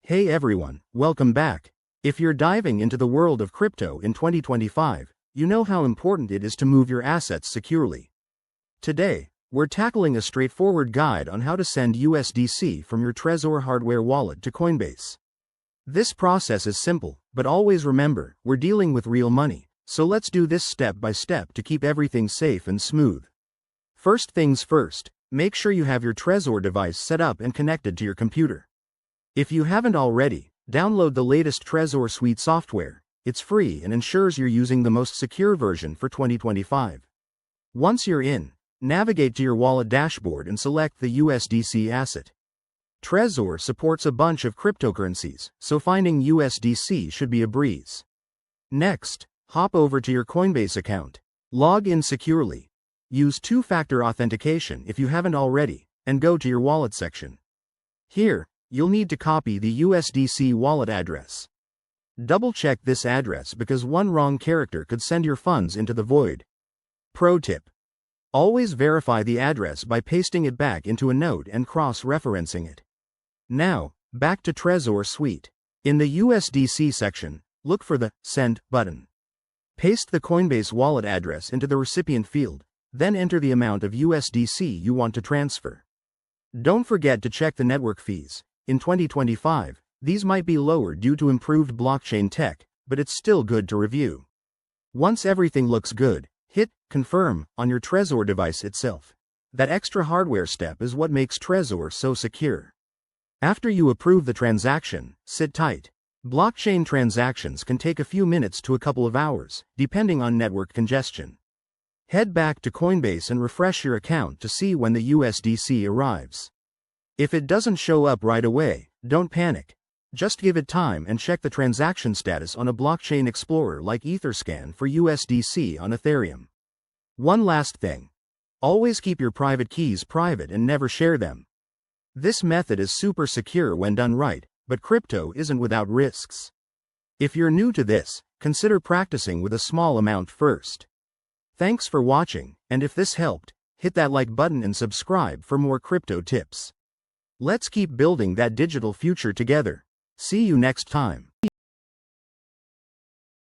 Hey everyone, welcome back. If you're diving into the world of crypto in 2025, you know how important it is to move your assets securely. Today, we're tackling a straightforward guide on how to send USDC from your Trezor hardware wallet to Coinbase. This process is simple, but always remember, we're dealing with real money, so let's do this step by step to keep everything safe and smooth. First things first, make sure you have your Trezor device set up and connected to your computer. If you haven't already, download the latest Trezor Suite software. It's free and ensures you're using the most secure version for 2025. Once you're in, navigate to your wallet dashboard and select the USDC asset. Trezor supports a bunch of cryptocurrencies, so finding USDC should be a breeze. Next, hop over to your Coinbase account. Log in securely. Use two-factor authentication if you haven't already, and go to your wallet section. Here, you'll need to copy the USDC wallet address. Double-check this address because one wrong character could send your funds into the void. Pro tip: always verify the address by pasting it back into a note and cross-referencing it. Now, back to Trezor Suite. In the USDC section, look for the Send button. Paste the Coinbase wallet address into the recipient field, then enter the amount of USDC you want to transfer. Don't forget to check the network fees. In 2025, these might be lower due to improved blockchain tech, but it's still good to review. Once everything looks good, hit Confirm on your Trezor device itself. That extra hardware step is what makes Trezor so secure. After you approve the transaction, sit tight. Blockchain transactions can take a few minutes to a couple of hours, depending on network congestion. Head back to Coinbase and refresh your account to see when the USDC arrives. If it doesn't show up right away, don't panic. Just give it time and check the transaction status on a blockchain explorer like Etherscan for USDC on Ethereum. One last thing. Always keep your private keys private and never share them. This method is super secure when done right, but crypto isn't without risks. If you're new to this, consider practicing with a small amount first. Thanks for watching, and if this helped, hit that like button and subscribe for more crypto tips. Let's keep building that digital future together. See you next time.